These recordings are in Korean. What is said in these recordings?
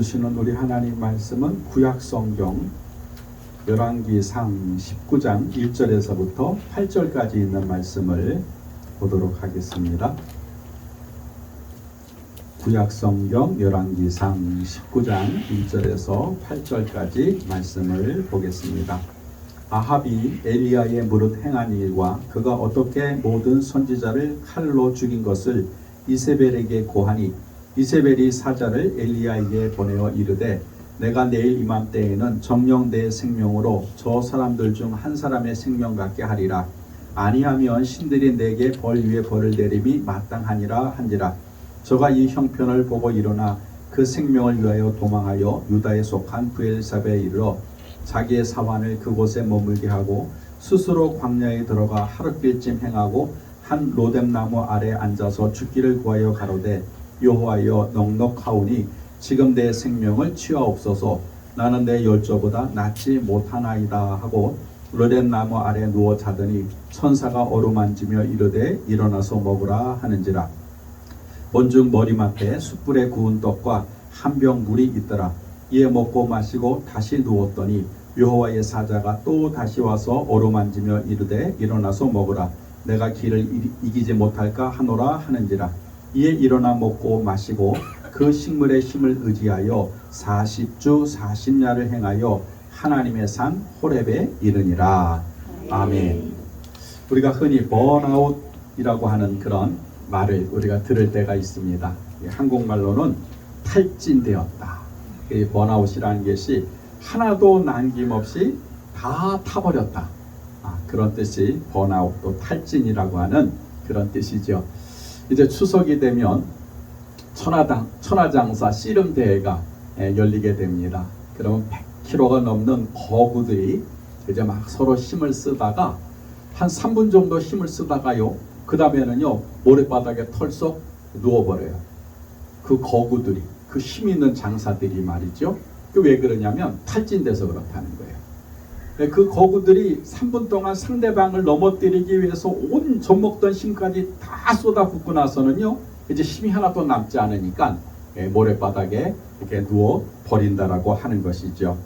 주시는 우리 하나님 말씀은 구약성경 열왕기상 19장 1절에서부터 8절까지 있는 말씀을 보도록 하겠습니다. 구약성경 열왕기상 19장 1절에서 8절까지 말씀을 보겠습니다. 아합이 엘리야의 무릇 행한 일과 그가 어떻게 모든 선지자를 칼로 죽인 것을 이세벨에게 고하니 이세벨이 사자를 엘리야에게 보내어 이르되 내가 내일 이맘때에는 정녕 내 생명으로 저 사람들 중 한 사람의 생명 같게 하리라. 아니하면 신들이 내게 벌 위에 벌을 내림이 마땅하니라 한지라. 저가 이 형편을 보고 일어나 그 생명을 위하여 도망하여 유다에 속한 브엘사베에 이르러 자기의 사환을 그곳에 머물게 하고 스스로 광야에 들어가 하룻길쯤 행하고 한 로뎀나무 아래 앉아서 죽기를 구하여 가로되 여호와여 넉넉하오니 지금 내 생명을 취하옵소서. 나는 내 열조보다 낫지 못하나이다 하고 로뎀나무 아래 누워 자더니 천사가 어루만지며 이르되 일어나서 먹으라 하는지라. 본즉 머리맡에 숯불에 구운 떡과 한 병 물이 있더라. 이에 먹고 마시고 다시 누웠더니 여호와의 사자가 또 다시 와서 어루만지며 이르되 일어나서 먹으라. 내가 길을 이기지 못할까 하노라 하는지라. 이에 일어나 먹고 마시고 그 식물의 힘을 의지하여 40주 40야를 행하여 하나님의 산 호렙에 이르니라. 아멘. 우리가 흔히 번아웃이라고 하는 그런 말을 우리가 들을 때가 있습니다. 한국말로는 탈진되었다. 이 번아웃이라는 것이 하나도 남김없이 다 타버렸다. 그런 뜻이 번아웃 또 탈진이라고 하는 그런 뜻이죠. 이제 추석이 되면 천하장사 씨름대회가 열리게 됩니다. 그러면 100kg가 넘는 거구들이 이제 막 서로 힘을 쓰다가 한 3분 정도 힘을 쓰다가요, 그 다음에는요 모래바닥에 털썩 누워버려요. 그 거구들이, 그 힘 있는 장사들이 말이죠. 왜 그러냐면 탈진돼서 그렇다는 거예요. 그 거구들이 3분 동안 상대방을 넘어뜨리기 위해서 온 젖먹던 힘까지 다 쏟아붓고 나서는요, 이제 힘이 하나도 남지 않으니까 모래바닥에 이렇게 누워 버린다라고 하는 것이죠.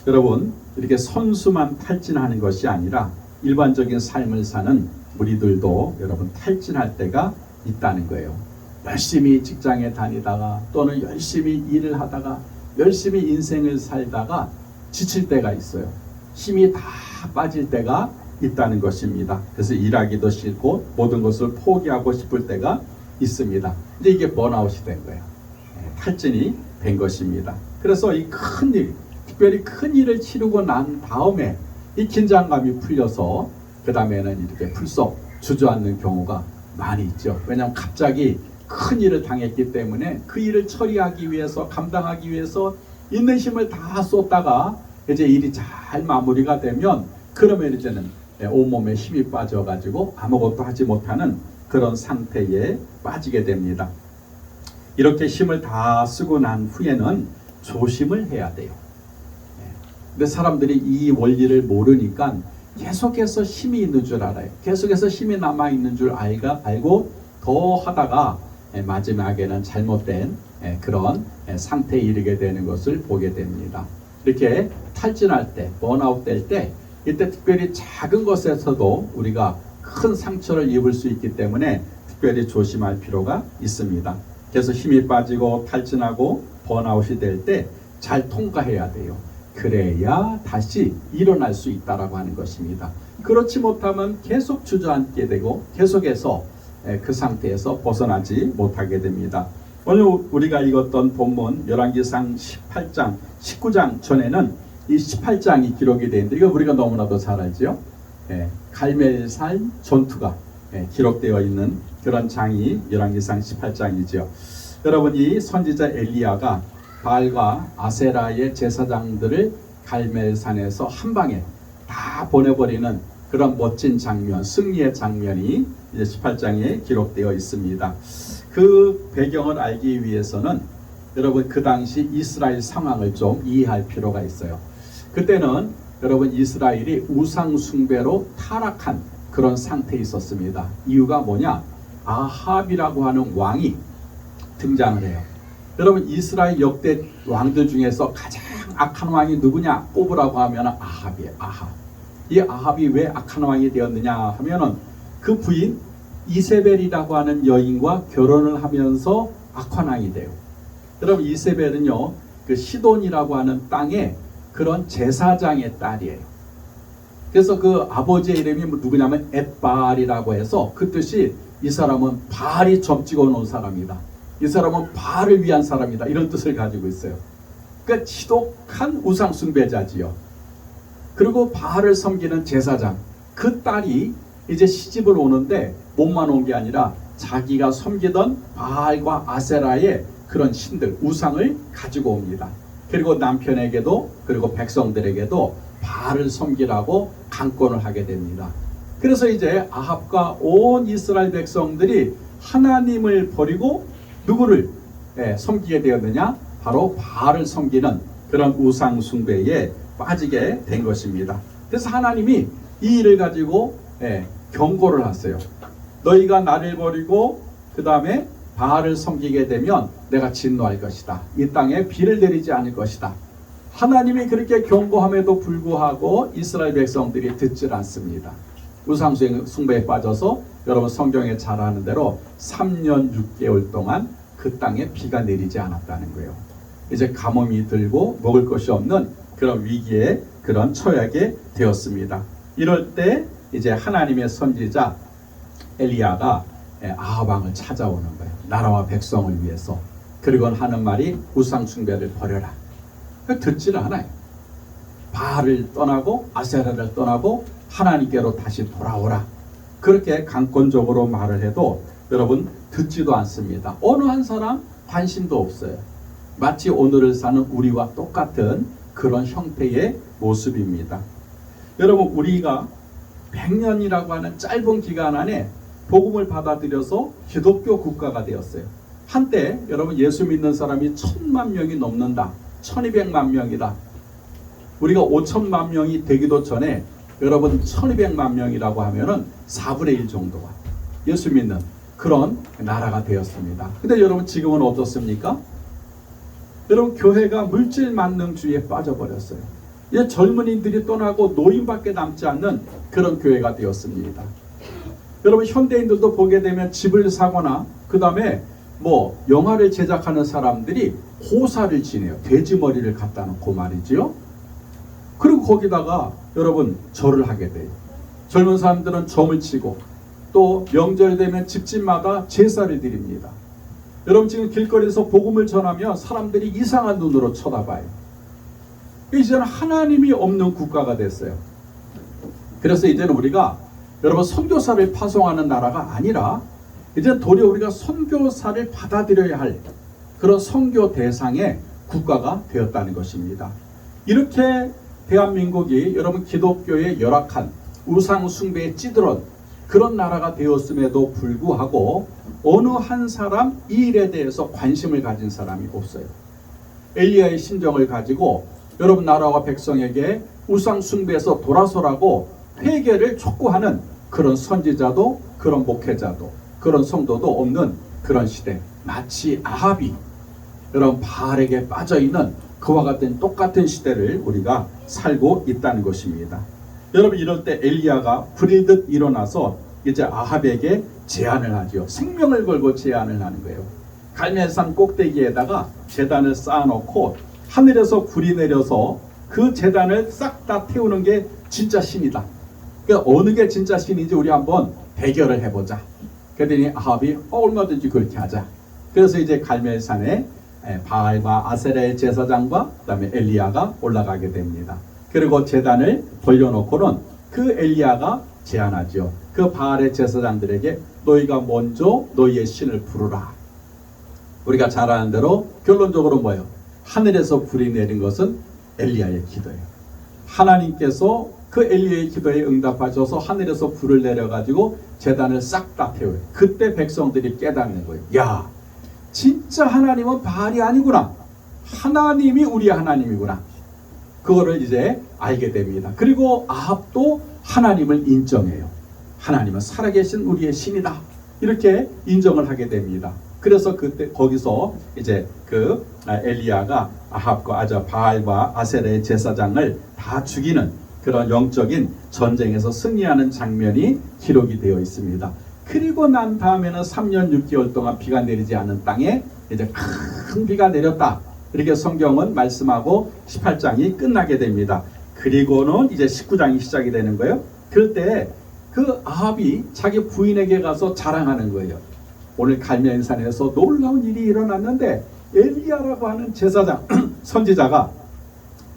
여러분, 이렇게 선수만 탈진하는 것이 아니라 일반적인 삶을 사는 우리들도 여러분 탈진할 때가 있다는 거예요. 열심히 직장에 다니다가 또는 열심히 일을 하다가 열심히 인생을 살다가 지칠 때가 있어요. 힘이 다 빠질 때가 있다는 것입니다. 그래서 일하기도 싫고 모든 것을 포기하고 싶을 때가 있습니다. 근데 이게 번아웃이 된 거예요. 탈진이 된 것입니다. 그래서 이 큰 일, 특별히 큰 일을 치르고 난 다음에 이 긴장감이 풀려서 그 다음에는 이렇게 풀썩 주저앉는 경우가 많이 있죠. 왜냐하면 갑자기 큰 일을 당했기 때문에 그 일을 처리하기 위해서, 감당하기 위해서 있는 힘을 다 쏟다가 이제 일이 잘 마무리가 되면 그러면 이제는 온몸에 힘이 빠져가지고 아무것도 하지 못하는 그런 상태에 빠지게 됩니다. 이렇게 힘을 다 쓰고 난 후에는 조심을 해야 돼요. 근데 사람들이 이 원리를 모르니까 계속해서 힘이 있는 줄 알아요. 계속해서 힘이 남아있는 줄 알고 더 하다가 마지막에는 잘못된 그런 상태에 이르게 되는 것을 보게 됩니다. 이렇게 탈진할 때, 번아웃 될 때, 이때 특별히 작은 것에서도 우리가 큰 상처를 입을 수 있기 때문에 특별히 조심할 필요가 있습니다. 그래서 힘이 빠지고 탈진하고 번아웃이 될 때 잘 통과해야 돼요. 그래야 다시 일어날 수 있다라고 하는 것입니다. 그렇지 못하면 계속 주저앉게 되고 계속해서 그 상태에서 벗어나지 못하게 됩니다. 오늘 우리가 읽었던 본문 열왕기상 18장, 19장 전에는 이 18장이 기록이 되는데 이거 우리가 너무나도 잘 알죠. 갈멜산 전투가 기록되어 있는 그런 장이 열왕기상 18장이죠. 여러분, 이 선지자 엘리야가 바알과 아세라의 제사장들을 갈멜산에서 한 방에 다 보내버리는 그런 멋진 장면, 승리의 장면이 이제 18장에 기록되어 있습니다. 그 배경을 알기 위해서는 여러분 그 당시 이스라엘 상황을 좀 이해할 필요가 있어요. 그때는 여러분 이스라엘이 우상 숭배로 타락한 그런 상태에 있었습니다. 이유가 뭐냐? 아합이라고 하는 왕이 등장을 해요. 여러분 이스라엘 역대 왕들 중에서 가장 악한 왕이 누구냐 꼽으라고 하면 아합이에요. 아합. 이 아합이 왜 악한 왕이 되었느냐 하면은 그 부인 이세벨이라고 하는 여인과 결혼을 하면서 악한 왕이 돼요. 여러분 이세벨은요 그 시돈이라고 하는 땅에 그런 제사장의 딸이에요. 그래서 그 아버지의 이름이 누구냐면 엣바알이라고 해서 그 뜻이 이 사람은 바알이 점찍어 놓은 사람이다. 이 사람은 바알을 위한 사람이다. 이런 뜻을 가지고 있어요. 그러니까 지독한 우상 숭배자지요. 그리고 바알을 섬기는 제사장. 그 딸이 이제 시집을 오는데 몸만 온 게 아니라 자기가 섬기던 바알과 아세라의 그런 신들, 우상을 가지고 옵니다. 그리고 남편에게도 그리고 백성들에게도 바알을 섬기라고 강권을 하게 됩니다. 그래서 이제 아합과 온 이스라엘 백성들이 하나님을 버리고 누구를 섬기게 되었느냐? 바로 바알을 섬기는 그런 우상 숭배에 빠지게 된 것입니다. 그래서 하나님이 이 일을 가지고 경고를 하세요. 너희가 나를 버리고 그 다음에 바알을 섬기게 되면 내가 진노할 것이다. 이 땅에 비를 내리지 않을 것이다. 하나님이 그렇게 경고함에도 불구하고 이스라엘 백성들이 듣질 않습니다. 우상 숭배에 빠져서 여러분 성경에 잘 아는 대로 3년 6개월 동안 그 땅에 비가 내리지 않았다는 거예요. 이제 가뭄이 들고 먹을 것이 없는 그런 위기에 그런 처하게 되었습니다. 이럴 때 이제 하나님의 선지자 엘리야가 아합 왕을 찾아오는 거예요. 나라와 백성을 위해서. 그리고 하는 말이 우상 숭배를 버려라. 듣지를 않아요. 바알을 떠나고 아세라를 떠나고 하나님께로 다시 돌아오라. 그렇게 강권적으로 말을 해도 여러분 듣지도 않습니다. 어느 한 사람 관심도 없어요. 마치 오늘을 사는 우리와 똑같은 그런 형태의 모습입니다. 여러분 우리가 100년이라고 하는 짧은 기간 안에 복음을 받아들여서 기독교 국가가 되었어요. 한때 여러분 예수 믿는 사람이 1000만 명이 넘는다. 1200만 명이다. 우리가 5천만 명이 되기도 전에 여러분 1200만 명이라고 하면은 4분의 1 정도가 예수 믿는 그런 나라가 되었습니다. 근데 여러분 지금은 어떻습니까? 여러분 교회가 물질 만능주의에 빠져버렸어요. 이제 젊은이들이 떠나고 노인밖에 남지 않는 그런 교회가 되었습니다. 여러분 현대인들도 보게 되면 집을 사거나 그 다음에 뭐 영화를 제작하는 사람들이 호사를 지내요. 돼지 머리를 갖다 놓고 말이지요. 그리고 거기다가 여러분 절을 하게 돼요. 젊은 사람들은 점을 치고 또 명절 되면 집집마다 제사를 드립니다. 여러분 지금 길거리에서 복음을 전하면 사람들이 이상한 눈으로 쳐다봐요. 이제는 하나님이 없는 국가가 됐어요. 그래서 이제는 우리가 여러분 선교사를 파송하는 나라가 아니라 이제 도리어 우리가 선교사를 받아들여야 할 그런 선교 대상의 국가가 되었다는 것입니다. 이렇게 대한민국이 여러분 기독교의 열악한 우상 숭배에 찌들은 그런 나라가 되었음에도 불구하고 어느 한 사람 이 일에 대해서 관심을 가진 사람이 없어요. 엘리야의 심정을 가지고 여러분 나라와 백성에게 우상 숭배에서 돌아서라고 회개를 촉구하는 그런 선지자도 그런 목회자도 그런 성도도 없는 그런 시대. 마치 아합이 여러분 바알에게 빠져있는 그와 같은 똑같은 시대를 우리가 살고 있다는 것입니다. 여러분 이럴 때 엘리야가 불일듯 일어나서 이제 아합에게 제안을 하죠. 생명을 걸고 제안을 하는 거예요. 갈멜산 꼭대기에다가 제단을 쌓아놓고 하늘에서 불이 내려서 그 제단을 싹 다 태우는 게 진짜 신이다. 그러니까 어느 게 진짜 신인지 우리 한번 대결을 해보자. 그랬더니 아합이 얼마든지 그렇게 하자. 그래서 이제 갈멜산에 바알과 아세라의 제사장과 그 다음에 엘리야가 올라가게 됩니다. 그리고 제단을 벌려놓고는 그 엘리야가 제안하죠. 그 바알의 제사장들에게 너희가 먼저 너희의 신을 부르라. 우리가 잘 아는 대로 결론적으로 뭐예요? 하늘에서 불이 내린 것은 엘리야의 기도예요. 하나님께서 그 엘리야의 기도에 응답하셔서 하늘에서 불을 내려가지고 제단을 싹 다 태워요. 그때 백성들이 깨닫는 거예요. 야, 진짜 하나님은 바알이 아니구나. 하나님이 우리의 하나님이구나. 그거를 이제 알게 됩니다. 그리고 아합도 하나님을 인정해요. 하나님은 살아계신 우리의 신이다. 이렇게 인정을 하게 됩니다. 그래서 그때 거기서 이제 엘리야가 아합과 바알과 아세라의 제사장을 다 죽이는 그런 영적인 전쟁에서 승리하는 장면이 기록이 되어 있습니다. 그리고 난 다음에는 3년 6개월 동안 비가 내리지 않은 땅에 이제 큰 비가 내렸다. 이렇게 성경은 말씀하고 18장이 끝나게 됩니다. 그리고는 이제 19장이 시작이 되는 거예요. 그럴 때 그 아합이 자기 부인에게 가서 자랑하는 거예요. 오늘 갈멜산에서 놀라운 일이 일어났는데 엘리야라고 하는 제사장 선지자가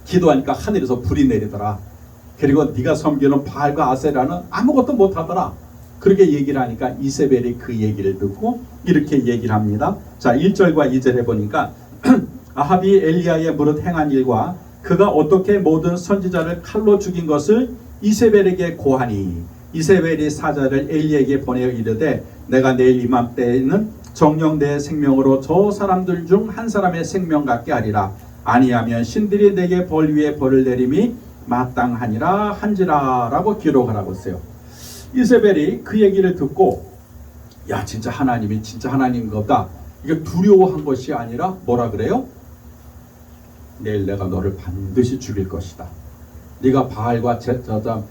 기도하니까 하늘에서 불이 내리더라. 그리고 네가 섬기는 바알과 아세라는 아무것도 못하더라. 그렇게 얘기를 하니까 이세벨이 그 얘기를 듣고 이렇게 얘기를 합니다. 자, 1절과 2절에 보니까 아합이 엘리야의 무릇 행한 일과 그가 어떻게 모든 선지자를 칼로 죽인 것을 이세벨에게 고하니 이세벨이 사자를 엘리야에게 보내어 이르되 내가 내일 이맘때에는 정녕 내 생명으로 저 사람들 중 한 사람의 생명 같게 하리라. 아니하면 신들이 내게 벌 위에 벌을 내림이 마땅하니라 한지라 라고 기록을 하고 있어요. 이세벨이 그 얘기를 듣고 야 진짜 하나님이 진짜 하나님인 거다. 이게 두려워한 것이 아니라 뭐라 그래요? 내일 내가 너를 반드시 죽일 것이다. 네가 바알과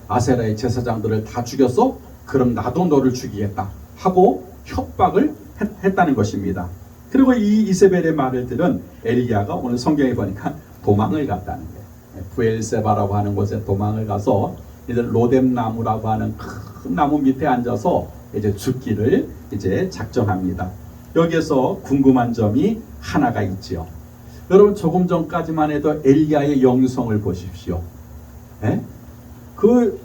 아세라의 제사장들을 다 죽였어? 그럼 나도 너를 죽이겠다 하고 협박을 했다는 것입니다. 그리고 이 이세벨의 말을 들은 엘리야가 오늘 성경에 보니까 도망을 갔다는 거예요. 부엘세바라고 하는 곳에 도망을 가서 이제 로뎀 나무라고 하는 큰 나무 밑에 앉아서 이제 죽기를 이제 작정합니다. 여기에서 궁금한 점이 하나가 있지요. 여러분 조금 전까지만 해도 엘리야의 영성을 보십시오. 그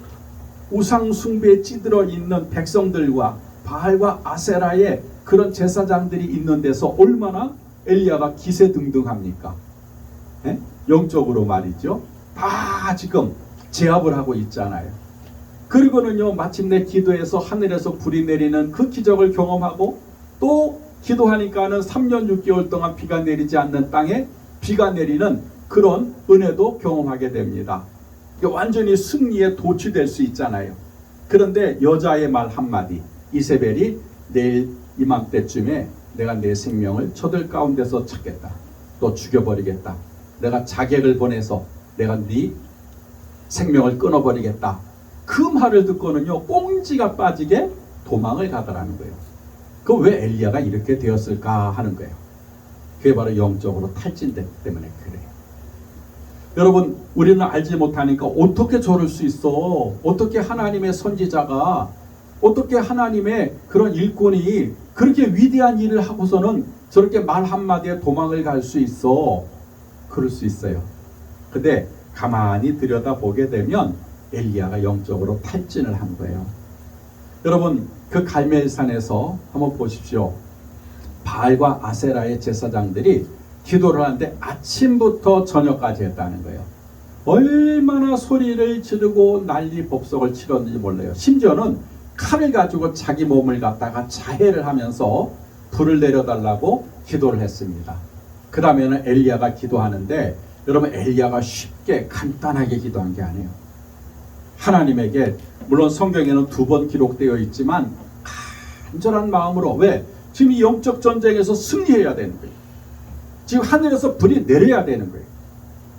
우상 숭배에 찌들어 있는 백성들과 바알과 아세라의 그런 제사장들이 있는 데서 얼마나 엘리야가 기세등등합니까? 영적으로 말이죠. 다 지금 제압을 하고 있잖아요. 그리고는요 마침내 기도해서 하늘에서 불이 내리는 그 기적을 경험하고 또 기도하니까는 3년 6개월 동안 비가 내리지 않는 땅에 비가 내리는 그런 은혜도 경험하게 됩니다. 완전히 승리에 도취될 수 있잖아요. 그런데 여자의 말 한마디, 이세벨이 내일 이맘때쯤에 내가 내 생명을 저들 가운데서 찾겠다. 또 죽여버리겠다. 내가 자객을 보내서 내가 네 생명을 끊어버리겠다. 그 말을 듣고는요 꽁지가 빠지게 도망을 가더라는 거예요. 그 왜 엘리야가 이렇게 되었을까 하는 거예요. 그게 바로 영적으로 탈진됐기 때문에 그래요. 여러분 우리는 알지 못하니까 어떻게 저럴 수 있어? 어떻게 하나님의 선지자가 어떻게 하나님의 그런 일꾼이 그렇게 위대한 일을 하고서는 저렇게 말 한마디에 도망을 갈 수 있어? 그럴 수 있어요. 근데 가만히 들여다보게 되면 엘리야가 영적으로 탈진을 한 거예요. 여러분 그 갈멜산에서 한번 보십시오. 바알과 아세라의 제사장들이 기도를 하는데 아침부터 저녁까지 했다는 거예요. 얼마나 소리를 지르고 난리 법석을 치렀는지 몰라요. 심지어는 칼을 가지고 자기 몸을 갖다가 자해를 하면서 불을 내려달라고 기도를 했습니다. 그 다음에는 엘리야가 기도하는데 여러분 엘리야가 쉽게 간단하게 기도한 게 아니에요. 하나님에게 물론 성경에는 2번 기록되어 있지만 간절한 마음으로 왜? 지금 이 영적 전쟁에서 승리해야 되는 거예요. 지금 하늘에서 불이 내려야 되는 거예요.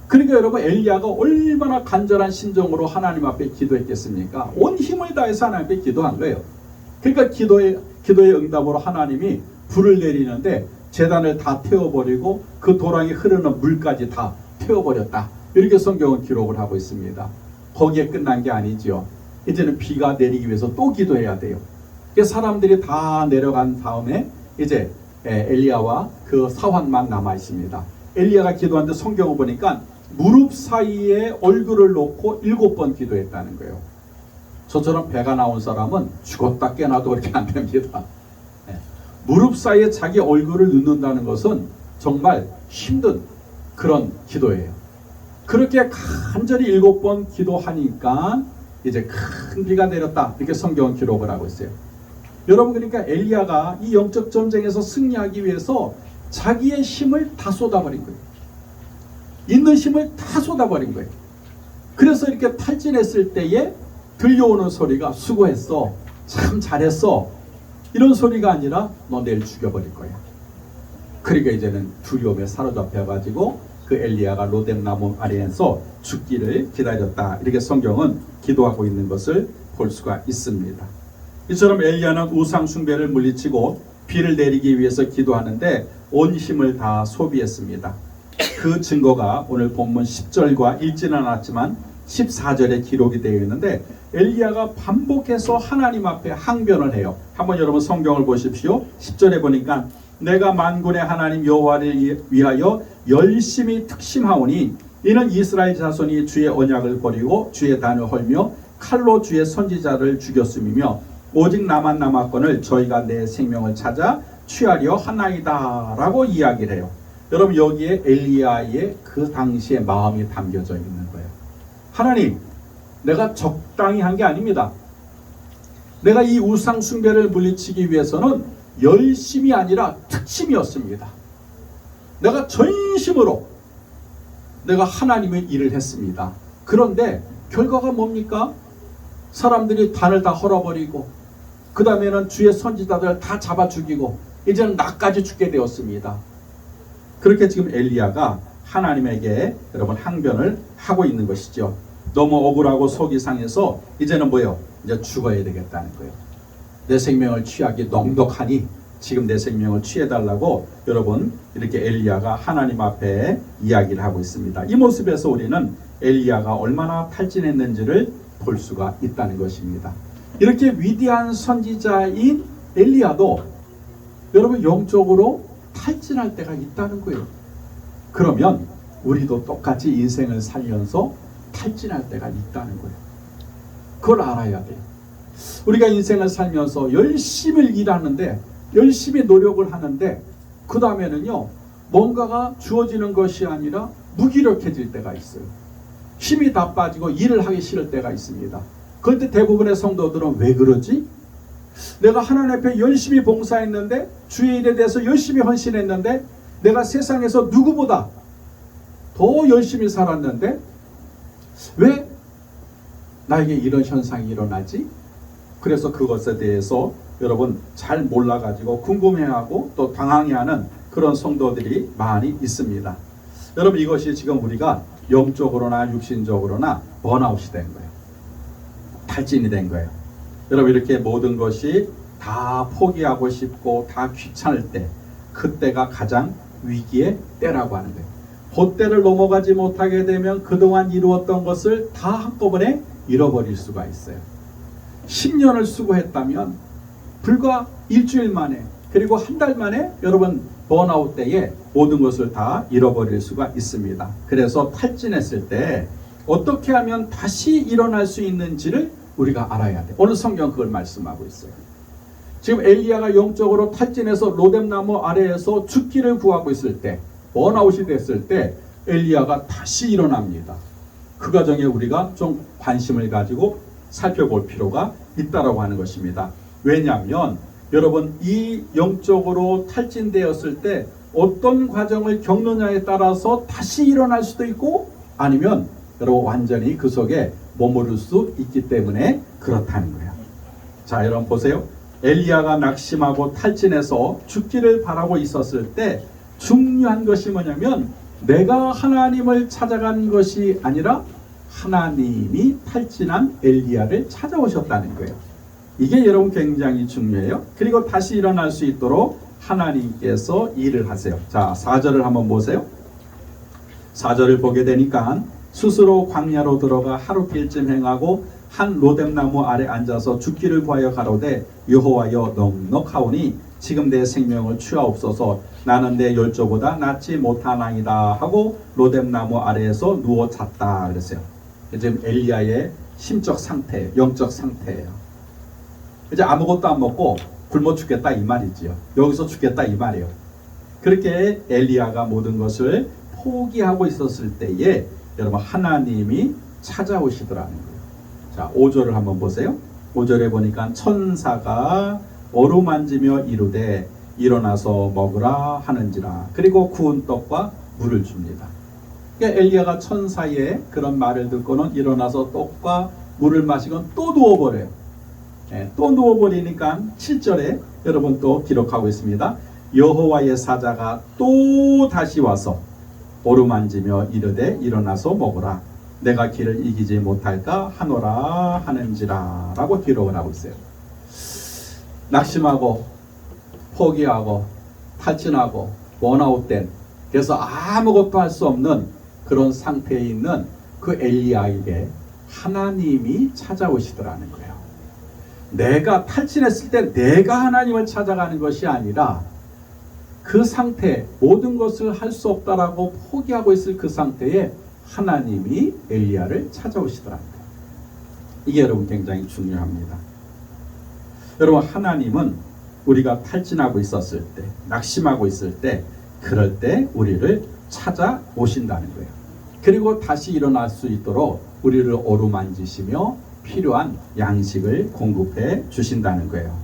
그러니까 여러분 엘리야가 얼마나 간절한 심정으로 하나님 앞에 기도했겠습니까? 온 힘을 다해서 하나님 앞에 기도한 거예요. 그러니까 기도의 응답으로 하나님이 불을 내리는데 제단을 다 태워버리고 그 도랑이 흐르는 물까지 다 태워버렸다. 이렇게 성경은 기록을 하고 있습니다. 거기에 끝난 게 아니죠. 이제는 비가 내리기 위해서 또 기도해야 돼요. 사람들이 다 내려간 다음에 이제 엘리야와 그 사환만 남아 있습니다. 엘리야가 기도하는데 성경을 보니까 무릎 사이에 얼굴을 놓고 7번 기도했다는 거예요. 저처럼 배가 나온 사람은 죽었다 깨나도 그렇게 안 됩니다. 무릎 사이에 자기 얼굴을 넣는다는 것은 정말 힘든 그런 기도예요. 그렇게 간절히 7번 기도하니까 이제 큰 비가 내렸다. 이렇게 성경은 기록을 하고 있어요. 여러분 그러니까 엘리야가 이 영적 전쟁에서 승리하기 위해서 자기의 힘을 다 쏟아버린 거예요. 있는 힘을 다 쏟아버린 거예요. 그래서 이렇게 탈진했을 때에 들려오는 소리가 수고했어. 참 잘했어. 이런 소리가 아니라 너 내일 죽여버릴 거야. 그러니까 이제는 두려움에 사로잡혀가지고 그 엘리야가 로뎀나무 아래에서 죽기를 기다렸다. 이렇게 성경은 기도하고 있는 것을 볼 수가 있습니다. 이처럼 엘리야는 우상 숭배를 물리치고 비를 내리기 위해서 기도하는데 온 힘을 다 소비했습니다. 그 증거가 오늘 본문 10절과 읽지는 않았지만 14절에 기록이 되어 있는데 엘리야가 반복해서 하나님 앞에 항변을 해요. 한번 여러분 성경을 보십시오. 10절에 보니까 내가 만군의 하나님 여호와를 위하여 열심히 특심하오니 이는 이스라엘 자손이 주의 언약을 버리고 주의 단을 헐며 칼로 주의 선지자를 죽였음이며 오직 나만 남았거늘 저희가 내 생명을 찾아 취하려 하나이다 라고 이야기를 해요. 여러분 여기에 엘리야의 그 당시의 마음이 담겨져 있는 거예요. 하나님, 내가 적당히 한 게 아닙니다. 내가 이 우상 숭배를 물리치기 위해서는 열심이 아니라 특심이었습니다. 내가 전심으로 내가 하나님의 일을 했습니다. 그런데 결과가 뭡니까? 사람들이 단을 다 헐어버리고 그 다음에는 주의 선지자들을 다 잡아 죽이고 이제는 나까지 죽게 되었습니다. 그렇게 지금 엘리야가 하나님에게 여러분 항변을 하고 있는 것이죠. 너무 억울하고 속이 상해서 이제는 뭐예요? 이제 죽어야 되겠다는 거예요. 내 생명을 취하기 넉넉하니 지금 내 생명을 취해달라고 여러분 이렇게 엘리야가 하나님 앞에 이야기를 하고 있습니다. 이 모습에서 우리는 엘리야가 얼마나 탈진했는지를 볼 수가 있다는 것입니다. 이렇게 위대한 선지자인 엘리야도 여러분 영적으로 탈진할 때가 있다는 거예요. 그러면 우리도 똑같이 인생을 살면서 탈진할 때가 있다는 거예요. 그걸 알아야 돼요. 우리가 인생을 살면서 열심히 일하는데 열심히 노력을 하는데 그 다음에는요 뭔가가 주어지는 것이 아니라 무기력해질 때가 있어요. 힘이 다 빠지고 일을 하기 싫을 때가 있습니다. 그럴 때 대부분의 성도들은 왜 그러지? 내가 하나님 앞에 열심히 봉사했는데 주의 일에 대해서 열심히 헌신했는데 내가 세상에서 누구보다 더 열심히 살았는데 왜 나에게 이런 현상이 일어나지? 그래서 그것에 대해서 여러분 잘 몰라가지고 궁금해하고 또 당황해하는 그런 성도들이 많이 있습니다. 여러분 이것이 지금 우리가 영적으로나 육신적으로나 번아웃이 된 거예요. 탈진이 된 거예요. 여러분 이렇게 모든 것이 다 포기하고 싶고 다 귀찮을 때 그때가 가장 위기의 때라고 하는 거예요. 그때를 넘어가지 못하게 되면 그동안 이루었던 것을 다 한꺼번에 잃어버릴 수가 있어요. 10년을 수고했다면 불과 일주일 만에 그리고 한 달 만에 여러분 번아웃 때에 모든 것을 다 잃어버릴 수가 있습니다. 그래서 탈진했을 때 어떻게 하면 다시 일어날 수 있는지를 우리가 알아야 돼요. 오늘 성경 그걸 말씀하고 있어요. 지금 엘리야가 영적으로 탈진해서 로뎀나무 아래에서 죽기를 구하고 있을 때 번아웃이 됐을 때 엘리야가 다시 일어납니다. 그 과정에 우리가 좀 관심을 가지고 살펴볼 필요가 있다라고 하는 것입니다. 왜냐하면 여러분 이 영적으로 탈진되었을 때 어떤 과정을 겪느냐에 따라서 다시 일어날 수도 있고 아니면 여러분 완전히 그 속에 머무를 수 있기 때문에 그렇다는 거예요. 자 여러분 보세요. 엘리야가 낙심하고 탈진해서 죽기를 바라고 있었을 때 중요한 것이 뭐냐면 내가 하나님을 찾아간 것이 아니라 하나님이 탈진한 엘리야를 찾아오셨다는 거예요. 이게 여러분 굉장히 중요해요. 그리고 다시 일어날 수 있도록 하나님께서 일을 하세요. 자 4절을 한번 보세요. 4절을 보게 되니까 스스로 광야로 들어가 하루길쯤 행하고 한 로뎀나무 아래 앉아서 죽기를 구하여 가로되 여호와여 넉넉하오니 지금 내 생명을 취하옵소서 나는 내 열조보다 낫지 못하나이다 하고 로뎀나무 아래에서 누워 잤다 그랬어요. 지금 엘리야의 심적 상태, 영적 상태예요. 이제 아무것도 안 먹고 굶어 죽겠다 이 말이지요. 여기서 죽겠다 이 말이에요. 그렇게 엘리야가 모든 것을 포기하고 있었을 때에 여러분 하나님이 찾아오시더라는 거예요. 자 5절을 한번 보세요. 5절에 보니까 천사가 어루만지며 이르되 일어나서 먹으라 하는지라. 그리고 구운 떡과 물을 줍니다. 그러니까 엘리야가 천사의 그런 말을 듣고는 일어나서 떡과 물을 마시고 또 누워버려요. 또 누워버리니까 7절에 여러분 또 기록하고 있습니다. 여호와의 사자가 또 다시 와서 오르만지며 이르되 일어나서 먹으라. 내가 길을 이기지 못할까 하노라 하는지라 라고 기록을 하고 있어요. 낙심하고 포기하고 탈진하고 번아웃된, 그래서 아무것도 할 수 없는 그런 상태에 있는 그 엘리야에게 하나님이 찾아오시더라는 거예요. 내가 탈진했을 때 내가 하나님을 찾아가는 것이 아니라 그 상태, 모든 것을 할 수 없다라고 포기하고 있을 그 상태에 하나님이 엘리야를 찾아오시더라는 거예요. 이게 여러분 굉장히 중요합니다. 여러분, 하나님은 우리가 탈진하고 있었을 때, 낙심하고 있을 때, 그럴 때 우리를 찾아오신다는 거예요. 그리고 다시 일어날 수 있도록 우리를 어루만지시며 필요한 양식을 공급해 주신다는 거예요.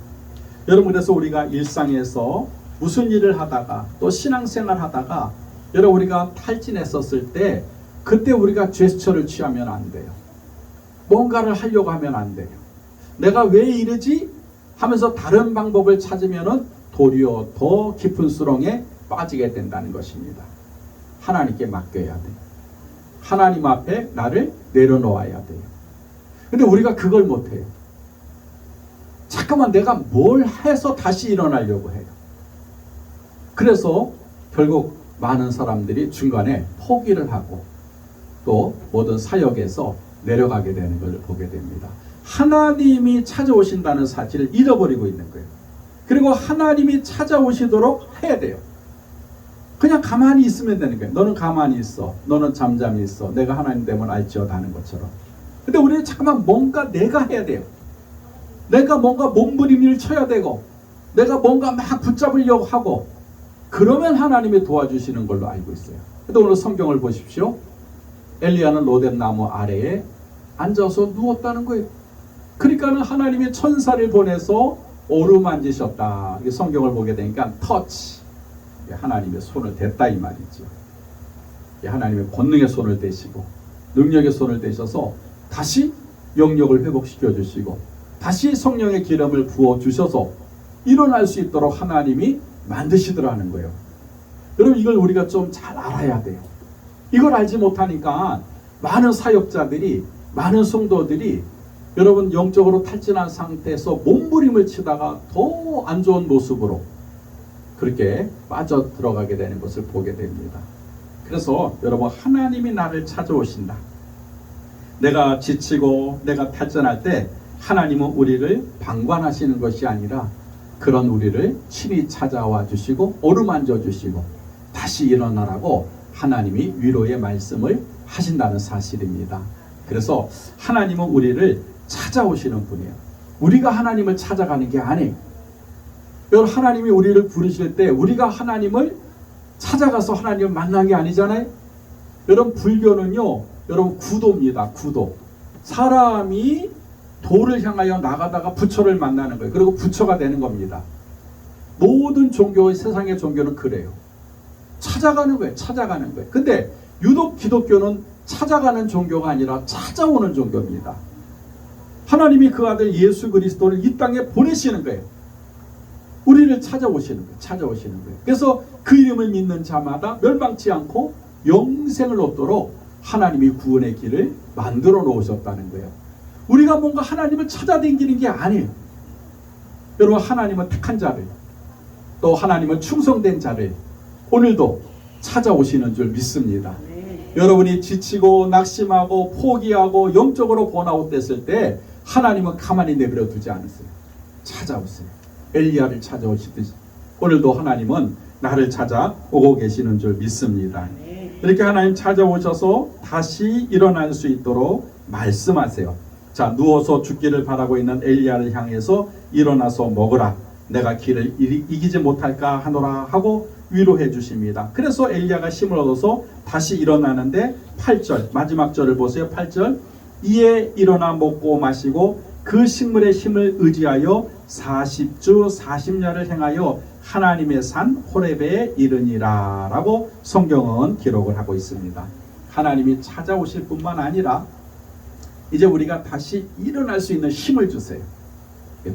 여러분, 그래서 우리가 일상에서 무슨 일을 하다가 또 신앙생활 하다가 여러분 우리가 탈진했었을 때 그때 우리가 제스처를 취하면 안 돼요. 뭔가를 하려고 하면 안 돼요. 내가 왜 이러지? 하면서 다른 방법을 찾으면은 도리어 더 깊은 수렁에 빠지게 된다는 것입니다. 하나님께 맡겨야 돼요. 하나님 앞에 나를 내려놓아야 돼요. 근데 우리가 그걸 못해요. 잠깐만 내가 뭘 해서 다시 일어나려고 해요. 그래서 결국 많은 사람들이 중간에 포기를 하고 또 모든 사역에서 내려가게 되는 것을 보게 됩니다. 하나님이 찾아오신다는 사실을 잃어버리고 있는 거예요. 그리고 하나님이 찾아오시도록 해야 돼요. 그냥 가만히 있으면 되는 거예요. 너는 가만히 있어. 너는 잠잠히 있어. 내가 하나님 되면 알지어다 하는 것처럼. 근데 우리는 잠깐만 뭔가 내가 해야 돼요. 내가 뭔가 몸부림을 쳐야 되고 내가 뭔가 막 붙잡으려고 하고 그러면 하나님이 도와주시는 걸로 알고 있어요. 근데 오늘 성경을 보십시오. 엘리야는 로뎀 나무 아래에 앉아서 누웠다는 거예요. 그러니까는 하나님이 천사를 보내서 오르만지셨다. 성경을 보게 되니까 터치, 하나님의 손을 댔다 이 말이죠. 하나님의 권능의 손을 대시고 능력의 손을 대셔서 다시 영역을 회복시켜 주시고 다시 성령의 기름을 부어 주셔서 일어날 수 있도록 하나님이 만드시더라는 거예요. 여러분, 이걸 우리가 좀 잘 알아야 돼요. 이걸 알지 못하니까 많은 사역자들이, 많은 성도들이 여러분 영적으로 탈진한 상태에서 몸부림을 치다가 더 안 좋은 모습으로 그렇게 빠져 들어가게 되는 것을 보게 됩니다. 그래서 여러분, 하나님이 나를 찾아오신다. 내가 지치고 내가 탈진할 때 하나님은 우리를 방관하시는 것이 아니라 그런 우리를 친히 찾아와 주시고 어루만져 주시고 다시 일어나라고 하나님이 위로의 말씀을 하신다는 사실입니다. 그래서 하나님은 우리를 찾아오시는 분이에요. 우리가 하나님을 찾아가는 게 아니에요. 여러분, 하나님이 우리를 부르실 때 우리가 하나님을 찾아가서 하나님을 만난 게 아니잖아요. 여러분, 불교는요, 여러분 구도입니다. 구도. 사람이 도를 향하여 나가다가 부처를 만나는 거예요. 그리고 부처가 되는 겁니다. 모든 종교, 세상의 종교는 그래요. 찾아가는 거예요. 찾아가는 거예요. 근데 유독 기독교는 찾아가는 종교가 아니라 찾아오는 종교입니다. 하나님이 그 아들 예수 그리스도를 이 땅에 보내시는 거예요. 우리를 찾아오시는 거예요. 찾아오시는 거예요. 그래서 그 이름을 믿는 자마다 멸망치 않고 영생을 얻도록 하나님이 구원의 길을 만들어 놓으셨다는 거예요. 우리가 뭔가 하나님을 찾아다니는 게 아니에요. 여러분, 하나님은 택한 자를, 또 하나님은 충성된 자를 오늘도 찾아오시는 줄 믿습니다. 여러분이 지치고 낙심하고 포기하고 영적으로 번아웃 됐을 때 하나님은 가만히 내버려 두지 않으세요. 찾아오세요. 엘리야를 찾아오시듯이 오늘도 하나님은 나를 찾아오고 계시는 줄 믿습니다. 이렇게 하나님 찾아오셔서 다시 일어날 수 있도록 말씀하세요. 자, 누워서 죽기를 바라고 있는 엘리야를 향해서 일어나서 먹으라. 내가 길을 이기지 못할까 하노라 하고 위로해 주십니다. 그래서 엘리야가 힘을 얻어서 다시 일어나는데 8절 마지막 절을 보세요. 8절 이에 일어나 먹고 마시고 그 식물의 힘을 의지하여 40주 40년을 행하여 하나님의 산 호렙에 이르니라 라고 성경은 기록을 하고 있습니다. 하나님이 찾아오실 뿐만 아니라 이제 우리가 다시 일어날 수 있는 힘을 주세요.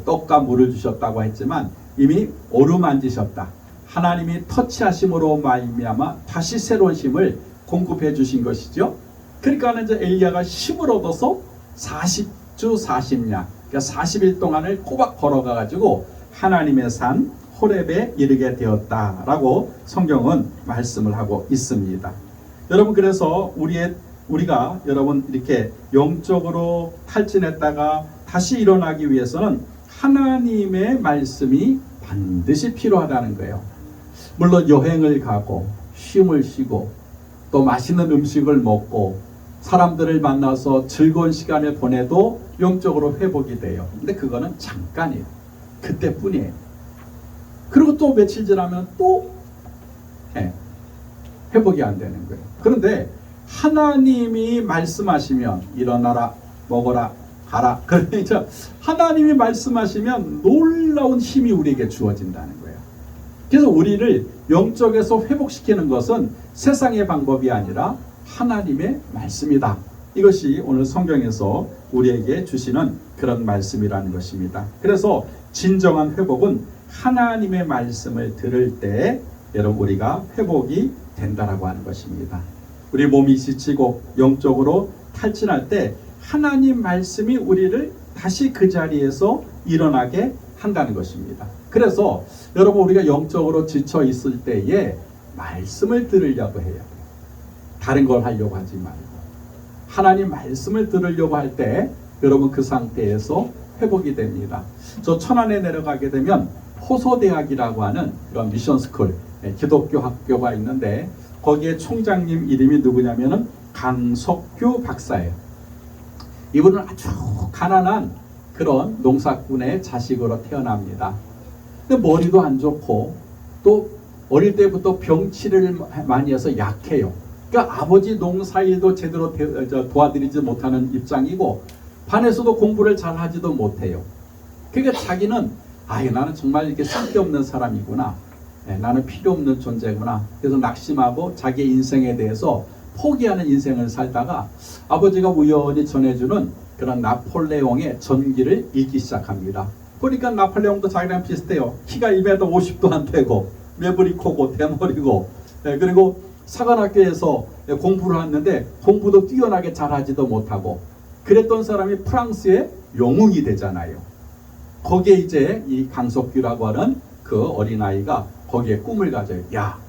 떡과 물을 주셨다고 했지만 이미 어루만지셨다. 하나님이 터치하심으로 말미암아 다시 새로운 힘을 공급해 주신 것이죠. 그러니까 이제 엘리야가 힘을 얻어서 40주 40야, 그러니까 40일 동안을 꼬박 걸어가 가지고 하나님의 산 호렙에 이르게 되었다라고 성경은 말씀을 하고 있습니다. 여러분, 그래서 우리가 여러분 이렇게 영적으로 탈진했다가 다시 일어나기 위해서는 하나님의 말씀이 반드시 필요하다는 거예요. 물론 여행을 가고 쉼을 쉬고 또 맛있는 음식을 먹고 사람들을 만나서 즐거운 시간을 보내도 영적으로 회복이 돼요. 근데 그거는 잠깐이에요. 그때뿐이에요. 그리고 또 며칠 지나면 또 회복이 안 되는 거예요. 그런데 하나님이 말씀하시면 일어나라, 먹어라, 가라. 그러니까 하나님이 말씀하시면 놀라운 힘이 우리에게 주어진다는 거예요. 그래서 우리를 영적에서 회복시키는 것은 세상의 방법이 아니라 하나님의 말씀이다. 이것이 오늘 성경에서 우리에게 주시는 그런 말씀이라는 것입니다. 그래서 진정한 회복은 하나님의 말씀을 들을 때 여러분 우리가 회복이 된다라고 하는 것입니다. 우리 몸이 지치고 영적으로 탈진할 때 하나님 말씀이 우리를 다시 그 자리에서 일어나게 한다는 것입니다. 그래서 여러분 우리가 영적으로 지쳐 있을 때에 말씀을 들으려고 해요. 다른 걸 하려고 하지 말고 하나님 말씀을 들으려고 할 때 여러분 그 상태에서 회복이 됩니다. 저 천안에 내려가게 되면 호소대학이라고 하는 그런 미션스쿨, 기독교 학교가 있는데 거기에 총장님 이름이 누구냐면은 강석규 박사예요. 이분은 아주 가난한 그런 농사꾼의 자식으로 태어납니다. 근데 머리도 안 좋고 또 어릴 때부터 병치를 많이 해서 약해요. 그러니까 아버지 농사일도 제대로 도와드리지 못하는 입장이고 반에서도 공부를 잘 하지도 못해요. 그러니까 자기는 나는 정말 이렇게 쓸데없는 사람이구나. 나는 필요 없는 존재구나. 그래서 낙심하고 자기의 인생에 대해서 포기하는 인생을 살다가 아버지가 우연히 전해주는 그런 나폴레옹의 전기를 읽기 시작합니다. 보니까 나폴레옹도 자기랑 비슷해요. 키가 1m 50도 안 되고 매부리 코고 대머리고 그리고 사관학교에서 공부를 했는데 공부도 뛰어나게 잘하지도 못하고 그랬던 사람이 프랑스의 영웅이 되잖아요. 거기에 이제 이 강석규라고 하는 그 어린아이가 거기에 꿈을 가져요. 야,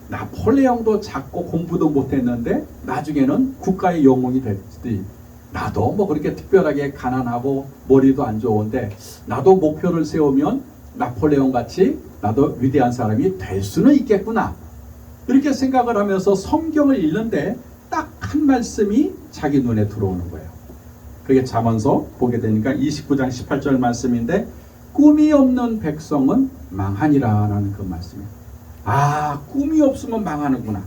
나폴레옹도 작고 공부도 못했는데 나중에는 국가의 영웅이 됐지. 나도 뭐 그렇게 특별하게 가난하고 머리도 안 좋은데 나도 목표를 세우면 나폴레옹 같이 나도 위대한 사람이 될 수는 있겠구나. 이렇게 생각을 하면서 성경을 읽는데 딱 한 말씀이 자기 눈에 들어오는 거예요. 그게 잠언서 보게 되니까 29장 18절 말씀인데 꿈이 없는 백성은 망하니라라는 그 말씀이에요. 꿈이 없으면 망하는구나.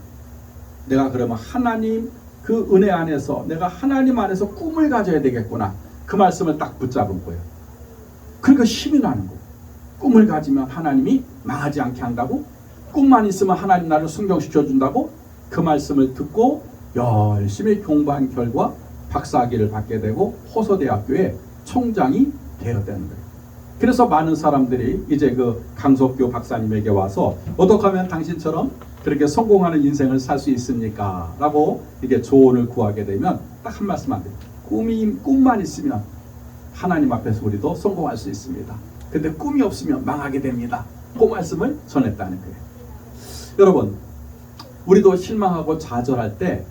내가 그러면 하나님 그 은혜 안에서 내가 하나님 안에서 꿈을 가져야 되겠구나. 그 말씀을 딱 붙잡은 거예요. 그러니까 힘이 나는 거예요. 꿈을 가지면 하나님이 망하지 않게 한다고? 꿈만 있으면 하나님 나를 순경시켜 준다고? 그 말씀을 듣고 열심히 공부한 결과 박사학위를 받게 되고 호서대학교의 총장이 되어야 되는 거예요. 그래서 많은 사람들이 이제 그 강석규 박사님에게 와서 어떻게 하면 당신처럼 그렇게 성공하는 인생을 살 수 있습니까? 라고 이게 조언을 구하게 되면 딱 한 말씀 안 돼요. 꿈만 있으면 하나님 앞에서 우리도 성공할 수 있습니다. 근데 꿈이 없으면 망하게 됩니다. 그 말씀을 전했다는 거예요. 여러분, 우리도 실망하고 좌절할 때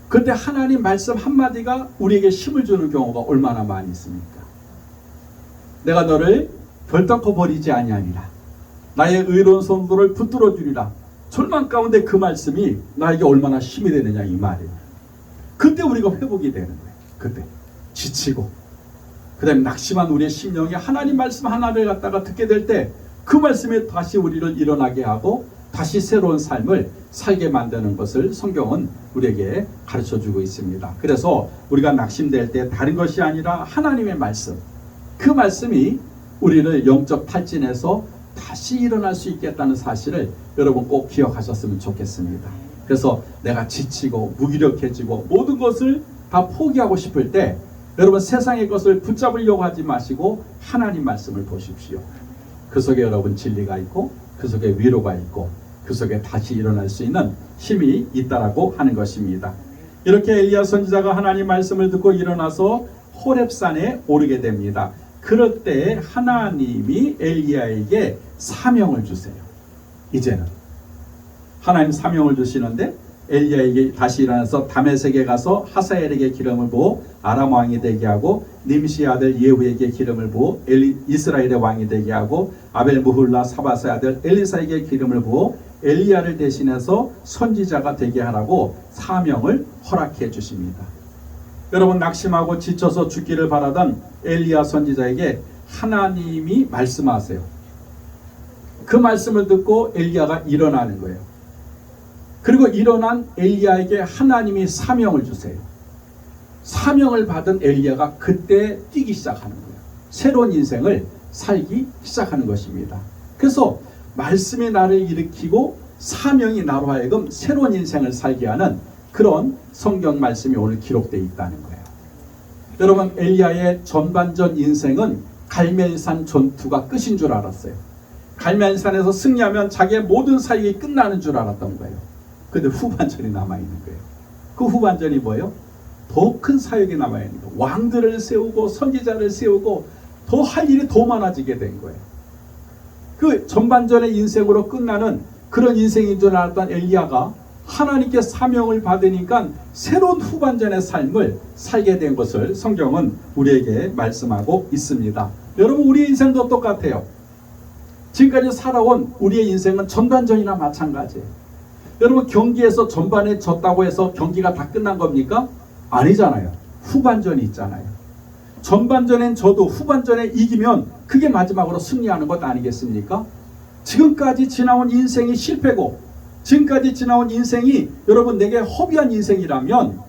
그때 하나님 말씀 한마디가 우리에게 힘을 주는 경우가 얼마나 많이 있습니까? 내가 너를 결단코 버리지 아니하리라. 나의 의로운 손들을 붙들어 주리라. 절망 가운데 그 말씀이 나에게 얼마나 힘이 되느냐 이 말이에요. 그때 우리가 회복이 되는 거예요. 그때 지치고 그 다음에 낙심한 우리의 심령이 하나님 말씀 하나를 갖다가 듣게 될 때 그 말씀에 다시 우리를 일어나게 하고 다시 새로운 삶을 살게 만드는 것을 성경은 우리에게 가르쳐주고 있습니다. 그래서 우리가 낙심될 때 다른 것이 아니라 하나님의 말씀, 그 말씀이 우리를 영적 탈진에서 다시 일어날 수 있겠다는 사실을 여러분 꼭 기억하셨으면 좋겠습니다. 그래서 내가 지치고 무기력해지고 모든 것을 다 포기하고 싶을 때 여러분 세상의 것을 붙잡으려고 하지 마시고 하나님 말씀을 보십시오. 그 속에 여러분 진리가 있고 그 그 속에 위로가 있고 그 속에 다시 일어날 수 있는 힘이 있다라고 하는 것입니다. 이렇게 엘리야 선지자가 하나님 말씀을 듣고 일어나서 호렙산에 오르게 됩니다. 그럴 때 하나님이 엘리야에게 사명을 주세요. 이제는 하나님 사명을 주시는데 엘리야에게 다시 일어나서 다메섹에 가서 하사엘에게 기름을 부어 아람 왕이 되게 하고 님시의 아들 예후에게 기름을 부어 이스라엘의 왕이 되게 하고 아벨 무훌라 사바스의 아들 엘리사에게 기름을 부어 엘리야를 대신해서 선지자가 되게 하라고 사명을 허락해 주십니다. 여러분, 낙심하고 지쳐서 죽기를 바라던 엘리야 선지자에게 하나님이 말씀하세요. 그 말씀을 듣고 엘리야가 일어나는 거예요. 그리고 일어난 엘리야에게 하나님이 사명을 주세요. 사명을 받은 엘리야가 그때 뛰기 시작하는 거예요. 새로운 인생을 살기 시작하는 것입니다. 그래서 말씀이 나를 일으키고 사명이 나로 하여금 새로운 인생을 살게 하는 그런 성경 말씀이 오늘 기록되어 있다는 거예요. 여러분, 엘리야의 전반전 인생은 갈멜산 전투가 끝인 줄 알았어요. 갈멜산에서 승리하면 자기의 모든 사역이 끝나는 줄 알았던 거예요. 근데 후반전이 남아있는 거예요. 그 후반전이 뭐예요? 더 큰 사역이 남아있는 거예요. 왕들을 세우고 선지자를 세우고 더 할 일이 더 많아지게 된 거예요. 그 전반전의 인생으로 끝나는 그런 인생인 줄 알았던 엘리야가 하나님께 사명을 받으니까 새로운 후반전의 삶을 살게 된 것을 성경은 우리에게 말씀하고 있습니다. 여러분, 우리의 인생도 똑같아요. 지금까지 살아온 우리의 인생은 전반전이나 마찬가지예요. 여러분, 경기에서 전반에 졌다고 해서 경기가 다 끝난 겁니까? 아니잖아요. 후반전이 있잖아요. 전반전엔 져도 후반전에 이기면 그게 마지막으로 승리하는 것 아니겠습니까? 지금까지 지나온 인생이 실패고 지금까지 지나온 인생이 여러분 내게 허비한 인생이라면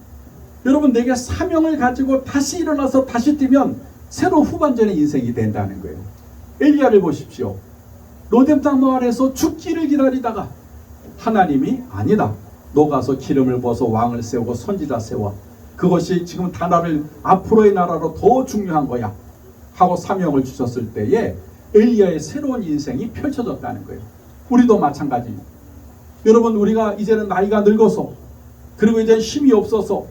여러분 내게 사명을 가지고 다시 일어나서 다시 뛰면 새로운 후반전의 인생이 된다는 거예요. 엘리야를 보십시오. 로뎀 마을에서 죽기를 기다리다가 하나님이 아니다. 너 가서 기름을 부어서 왕을 세우고 선지자 세워. 그것이 지금 나라를 앞으로의 나라로 더 중요한 거야 하고 사명을 주셨을 때에 엘리야의 새로운 인생이 펼쳐졌다는 거예요. 우리도 마찬가지입니다. 여러분, 우리가 이제는 나이가 늙어서 그리고 이제 힘이 없어서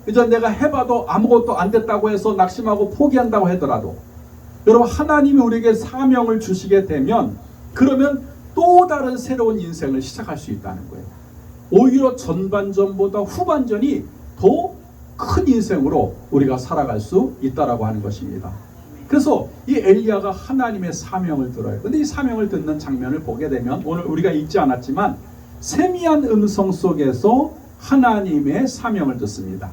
이제 내가 해봐도 아무것도 안 됐다고 해서 낙심하고 포기한다고 하더라도 여러분, 하나님이 우리에게 사명을 주시게 되면 그러면 또 다른 새로운 인생을 시작할 수 있다는 거예요. 오히려 전반전보다 후반전이 더 큰 인생으로 우리가 살아갈 수 있다라고 하는 것입니다. 그래서 이 엘리야가 하나님의 사명을 들어요. 근데 이 사명을 듣는 장면을 보게 되면 오늘 우리가 읽지 않았지만 세미한 음성 속에서 하나님의 사명을 듣습니다.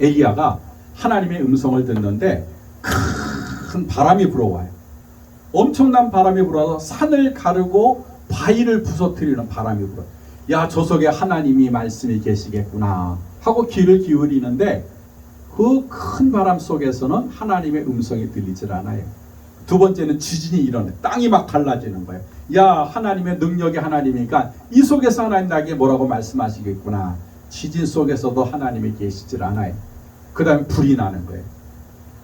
엘리야가 하나님의 음성을 듣는데 큰 바람이 불어와요. 엄청난 바람이 불어서 산을 가르고 바위를 부서뜨리는 바람이 불어요. 야, 저 속에 하나님이 말씀이 계시겠구나 하고 귀를 기울이는데 그 큰 바람 속에서는 하나님의 음성이 들리질 않아요. 두 번째는 지진이 일어나요. 땅이 막 갈라지는 거예요. 야, 하나님의 능력이 하나님이니까 이 속에서 하나님 나에게 뭐라고 말씀하시겠구나. 지진 속에서도 하나님이 계시질 않아요. 그 다음에 불이 나는 거예요.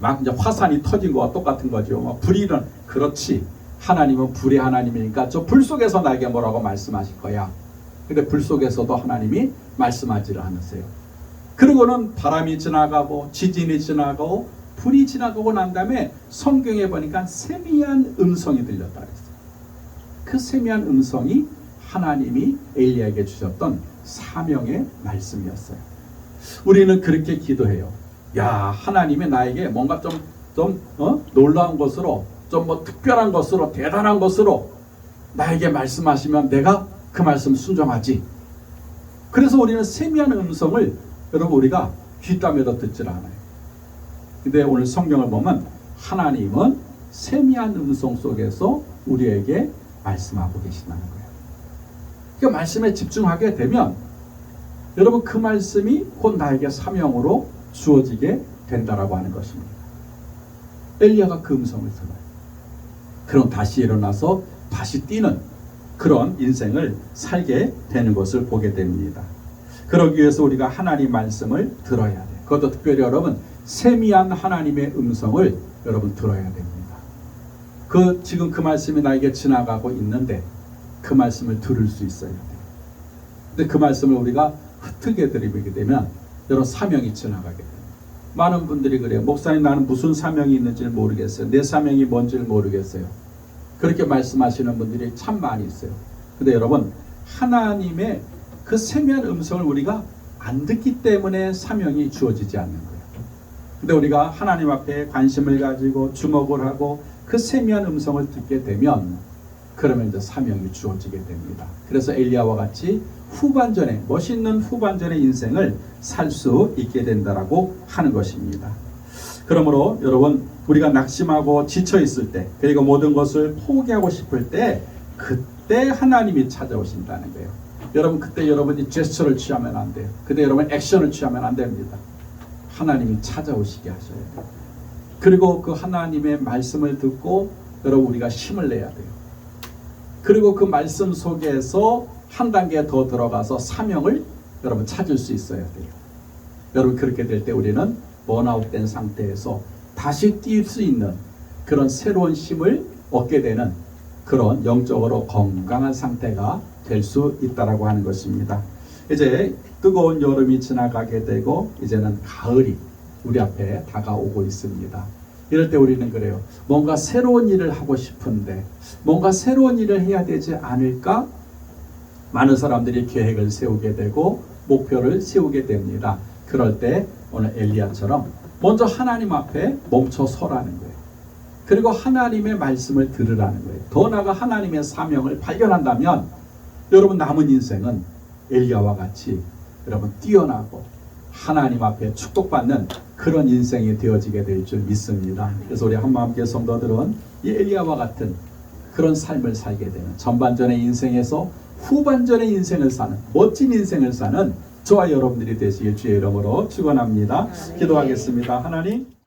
막 이제 화산이 터진 거와 똑같은 거죠. 막 불이 일어나. 그렇지. 하나님은 불의 하나님이니까 저 불 속에서 나에게 뭐라고 말씀하실 거야. 근데 불 속에서도 하나님이 말씀하지를 않으세요. 그리고는 바람이 지나가고 지진이 지나가고 불이 지나가고 난 다음에 성경에 보니까 세미한 음성이 들렸다 그랬어요. 그 세미한 음성이 하나님이 엘리야에게 주셨던 사명의 말씀이었어요. 우리는 그렇게 기도해요. 야, 하나님이 나에게 뭔가 좀 놀라운 것으로 좀 뭐 특별한 것으로 대단한 것으로 나에게 말씀하시면 내가 그 말씀 순종하지. 그래서 우리는 세미한 음성을 여러분 우리가 귓담에도 듣질 않아요. 근데 오늘 성경을 보면 하나님은 세미한 음성 속에서 우리에게 말씀하고 계시다는 거예요. 그 말씀에 집중하게 되면 여러분 그 말씀이 곧 나에게 사명으로 주어지게 된다라고 하는 것입니다. 엘리야가 그 음성을 들어요. 그럼 다시 일어나서 다시 뛰는 그런 인생을 살게 되는 것을 보게 됩니다. 그러기 위해서 우리가 하나님 말씀을 들어야 돼요. 그것도 특별히 여러분 세미한 하나님의 음성을 여러분 들어야 됩니다. 지금 그 말씀이 나에게 지나가고 있는데 그 말씀을 들을 수 있어야 돼요. 근데 그 말씀을 우리가 흩게 드리게 되면 여러분 사명이 지나가게 돼요. 많은 분들이 그래요. 목사님, 나는 무슨 사명이 있는지를 모르겠어요. 내 사명이 뭔지를 모르겠어요. 그렇게 말씀하시는 분들이 참 많이 있어요. 근데 여러분, 하나님의 그 세미한 음성을 우리가 안 듣기 때문에 사명이 주어지지 않는 거예요. 근데 우리가 하나님 앞에 관심을 가지고 주목을 하고 그 세미한 음성을 듣게 되면 그러면 이제 사명이 주어지게 됩니다. 그래서 엘리야와 같이 후반전에, 멋있는 후반전의 인생을 살 수 있게 된다라고 하는 것입니다. 그러므로 여러분, 우리가 낙심하고 지쳐 있을 때, 그리고 모든 것을 포기하고 싶을 때, 그때 하나님이 찾아오신다는 거예요. 여러분, 그때 여러분이 제스처를 취하면 안 돼요. 그때 여러분 액션을 취하면 안 됩니다. 하나님이 찾아오시게 하셔야 돼요. 그리고 그 하나님의 말씀을 듣고 여러분 우리가 힘을 내야 돼요. 그리고 그 말씀 속에서 한 단계 더 들어가서 사명을 여러분 찾을 수 있어야 돼요. 여러분, 그렇게 될 때 우리는 번아웃된 상태에서 다시 뛸 수 있는 그런 새로운 힘을 얻게 되는 그런 영적으로 건강한 상태가 될 수 있다라고 하는 것입니다. 이제 뜨거운 여름이 지나가게 되고 이제는 가을이 우리 앞에 다가오고 있습니다. 이럴 때 우리는 그래요. 뭔가 새로운 일을 하고 싶은데 뭔가 새로운 일을 해야 되지 않을까? 많은 사람들이 계획을 세우게 되고 목표를 세우게 됩니다. 그럴 때 오늘 엘리야처럼 먼저 하나님 앞에 멈춰 서라는 거예요. 그리고 하나님의 말씀을 들으라는 거예요. 더 나아가 하나님의 사명을 발견한다면 여러분 남은 인생은 엘리야와 같이 여러분 뛰어나고 하나님 앞에 축복받는 그런 인생이 되어지게 될 줄 믿습니다. 그래서 우리 한마음교회 성도들은 이 엘리야와 같은 그런 삶을 살게 되는, 전반전의 인생에서 후반전의 인생을 사는, 멋진 인생을 사는 저와 여러분들이 되시길 주의 이름으로 축원합니다. 기도하겠습니다. 하나님,